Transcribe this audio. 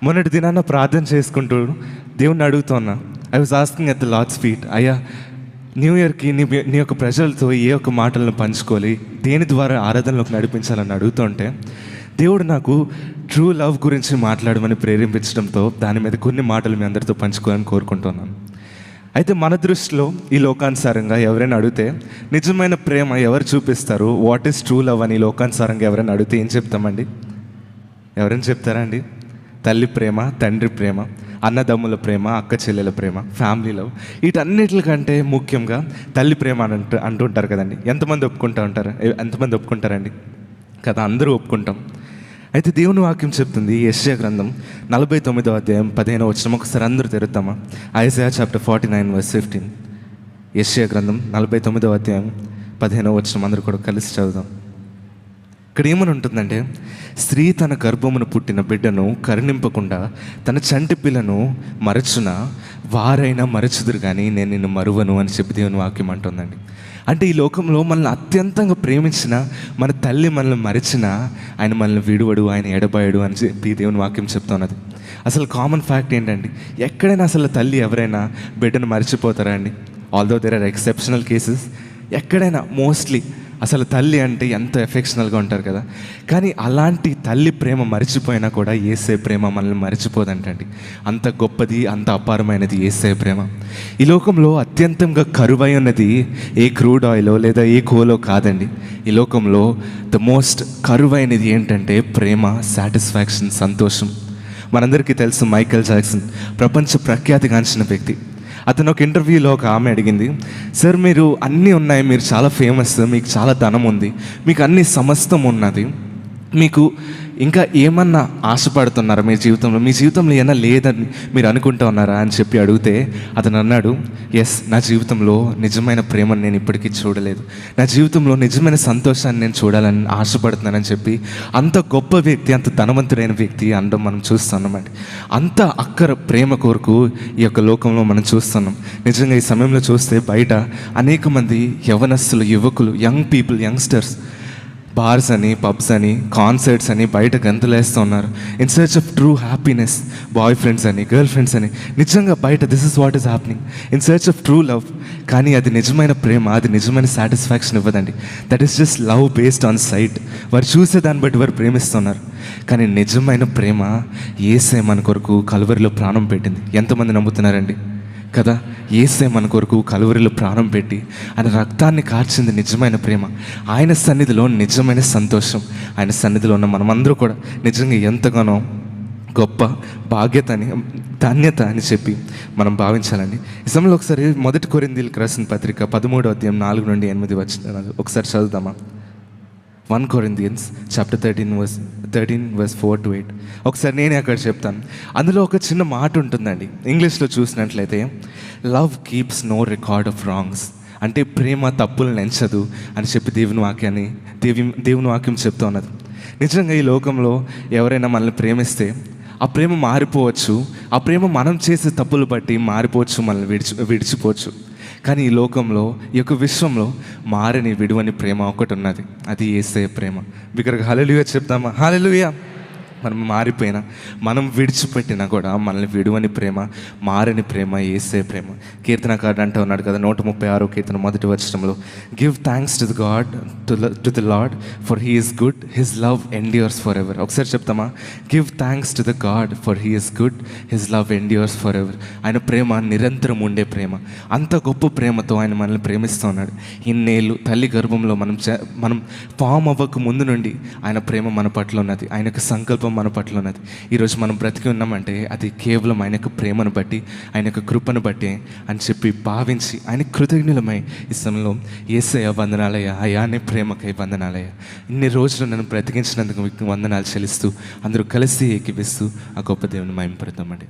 మొన్నటి దినాన ప్రార్థన చేసుకుంటూ దేవుణ్ణి అడుగుతున్నా. I was asking at the lord's feet, అయ్యా న్యూ ఇయర్కి నీ యొక్క ప్రజలతో ఏ ఒక్క మాటలను పంచుకోవాలి, దేని ద్వారా ఆరాధనలోకి నడిపించాలని అడుగుతుంటే దేవుడు నాకు ట్రూ లవ్ గురించి మాట్లాడమని ప్రేరేపించడంతో దాని మీద కొన్ని మాటలు మీ అందరితో పంచుకోవాలని కోరుకుంటున్నాను. అయితే మన దృష్టిలో ఈ లోకానుసారంగా ఎవరైనా అడిగితే నిజమైన ప్రేమ ఎవరు చూపిస్తారు, వాట్ ఈస్ ట్రూ లవ్ అని లోకానుసారంగా ఎవరైనా అడిగితే ఏం చెప్తామండి? ఎవరైనా చెప్తారా అండి? తల్లి ప్రేమ, తండ్రి ప్రేమ, అన్నదమ్ముల ప్రేమ, అక్క చెల్లెల ప్రేమ, ఫ్యామిలీ లవ్, వీటన్నిటికంటే ముఖ్యంగా తల్లి ప్రేమ అని అంటుంటారు కదండి. ఎంతమంది ఒప్పుకుంటారండి? కదా, అందరూ ఒప్పుకుంటాం. అయితే దేవుని వాక్యం చెప్తుంది, యెషయా గ్రంథం 49వ అధ్యాయం 15వ వచనం. ఒకసారి అందరూ తెరుద్దామా? Isaiah chapter 49:15. యెషయా గ్రంథం 49వ అధ్యాయం 15వ వచనం అందరూ కూడా కలిసి చదువుదాం. ఇక్కడ ఏమని ఉంటుందంటే, స్త్రీ తన గర్భమును పుట్టిన బిడ్డను కరుణింపకుండా తన చంటి పిల్లను మరచున వారైనా మరచుదురు కానీ నేను నిన్ను మరువను అని చెప్పి దేవుని వాక్యం అంటుందండి. అంటే ఈ లోకంలో మనల్ని అత్యంతంగా ప్రేమించిన మన తల్లి మనల్ని మరిచిన ఆయన మనల్ని విడువడు, ఆయన ఎడబాయడు అని చెప్పి దేవుని వాక్యం చెప్తున్నది. అసలు కామన్ ఫ్యాక్ట్ ఏంటండి, ఎక్కడైనా అసలు తల్లి ఎవరైనా బిడ్డను మర్చిపోతారా అండి? Although there are exceptional cases. ఎక్కడైనా మోస్ట్లీ అసలు తల్లి అంటే ఎంతో ఎఫెక్షనల్గా ఉంటారు కదా. కానీ అలాంటి తల్లి ప్రేమ మర్చిపోయినా కూడా యేసే ప్రేమ మనల్ని మర్చిపోదంటండి. అంత గొప్పది, అంత అపారమైనది యేసే ప్రేమ. ఈ లోకంలో అత్యంతంగా కరువై ఉన్నది ఏ క్రూడ్ ఆయిలో లేదా ఏ కోలో కాదండి. ఈ లోకంలో ద మోస్ట్ కరువైనది ఏంటంటే ప్రేమ, సాటిస్ఫాక్షన్, సంతోషం. మనందరికీ తెలుసు మైకేల్ జాక్సన్, ప్రపంచ ప్రఖ్యాతిగాంచిన వ్యక్తి. అతను ఒక ఇంటర్వ్యూలో ఒక ఆమె అడిగింది, సార్ మీరు అన్నీ ఉన్నాయి, మీరు చాలా ఫేమస్, మీకు చాలా ధనం ఉంది, మీకు అన్ని సమస్తం ఉన్నది, మీకు ఇంకా ఏమన్నా ఆశపడుతున్నారా మీ జీవితంలో ఏమన్నా లేదని మీరు అనుకుంటా ఉన్నారా అని చెప్పి అడిగితే అతను అన్నాడు, ఎస్, నా జీవితంలో నిజమైన ప్రేమను నేను ఇప్పటికీ చూడలేదు, నా జీవితంలో నిజమైన సంతోషాన్ని నేను చూడాలని ఆశపడుతున్నానని చెప్పి అంత గొప్ప వ్యక్తి, అంత ధనవంతుడైన వ్యక్తి అనడం మనం చూస్తున్నామండి. అంత అక్కర ప్రేమ కొరకు ఈ యొక్క లోకంలో మనం చూస్తున్నాం. నిజంగా ఈ సమయంలో చూస్తే బయట అనేక మంది యవనస్తులు, యువకులు, యంగ్ పీపుల్, యంగ్స్టర్స్ బార్స్ అని, పబ్స్ అని, కాన్సర్ట్స్ అని బయట గంతులేస్తూ ఉన్నారు. In search of true happiness, boyfriends అని, గర్ల్ ఫ్రెండ్స్ అని, నిజంగా బయట this is what is happening, in search of true love. కానీ అది నిజమైన ప్రేమ, అది నిజమైన సాటిస్ఫాక్షన్ ఇవ్వదండి. That is just love based on sight. వారు చూసే దాన్ని బట్టి వారు ప్రేమిస్తున్నారు. కానీ నిజమైన ప్రేమ యేసే మన కొరకు కలువరిలో ప్రాణం పెట్టింది. ఎంతమంది నమ్ముతున్నారండి? కదా, యేసే మన కొరకు కలువరిలో ప్రాణం పెట్టి ఆయన రక్తాన్ని కార్చింది నిజమైన ప్రేమ. ఆయన సన్నిధిలో నిజమైన సంతోషం. ఆయన సన్నిధిలో ఉన్న మనమందరూ కూడా నిజంగా ఎంతగానో గొప్ప ధన్యత అని చెప్పి మనం భావించాలండి. ఈ సమయంలో ఒకసారి 1 కొరింథీయులకు రాసిన పత్రిక 13వ అధ్యాయం 4 నుండి 8 వచనాలు ఒకసారి చదువుదామా? 1 Corinthians chapter 13 verse 4 to 8. ఒకసారి నేనే అక్కడ చెప్తాను. అందులో ఒక చిన్న మాట ఉంటుందండి. ఇంగ్లీష్లో చూసినట్లయితే, love keeps no record of wrongs. అంటే ప్రేమ తప్పులు నెంచదు అని చెప్పి దేవుని వాక్యం చెప్తూ ఉన్నది. నిజంగా ఈ లోకంలో ఎవరైనా మనల్ని ప్రేమిస్తే ఆ ప్రేమ మారిపోవచ్చు, ఆ ప్రేమ మనం చేసే తప్పులు బట్టి మారిపోవచ్చు, మనల్ని విడిచిపోవచ్చు. కానీ ఈ లోకంలో, ఈ యొక్క విశ్వంలో మారని విడువని ప్రేమ ఒకటి ఉన్నది, అది యేసయ్య ప్రేమ. బిగ్గరగా హల్లెలూయా చెప్తామా? హల్లెలూయా. మనం మారిపోయినా, మనం విడిచిపెట్టినా కూడా మనల్ని విడువని ప్రేమ, మారని ప్రేమ యేసయ్య ప్రేమ. కీర్తనకారుడు అంటూ ఉన్నాడు కదా, 136వ కీర్తన 1వ వచనంలో, give thanks to the God to the Lord for he is good, his love endures forever. ఒకసారి చెప్తామా? Give thanks to the God for he is good, his love endures forever. ఆయన ప్రేమ నిరంతరం ఉండే ప్రేమ. అంత గొప్ప ప్రేమతో ఆయన మనల్ని ప్రేమిస్తూ ఉన్నాడు. ఇన్నేళ్ళు తల్లి గర్భంలో మనం ఫామ్ అవ్వక ముందు నుండి ఆయన ప్రేమ మన పట్ల ఉన్నది, ఆయన యొక్క సంకల్పం మన పట్ల ఉన్నది. ఈరోజు మనం బ్రతికి ఉన్నామంటే అది కేవలం ఆయన యొక్క ప్రేమను బట్టి, ఆయన యొక్క కృపను బట్టి అని చెప్పి భావించి ఆయన కృతజ్ఞులమై ఈ సమయంలో యేసయ్య వందనాలయ్యా, అయ్యా నీ ప్రేమకై వందనాలయ్యా, ఇన్ని రోజులు నన్ను బ్రతికించినందుకు మీకు వందనాలు చెల్లిస్తూ అందరూ కలిసి ఏకీపిస్తూ ఆ గొప్ప దేవుని మహిమపడతామండి.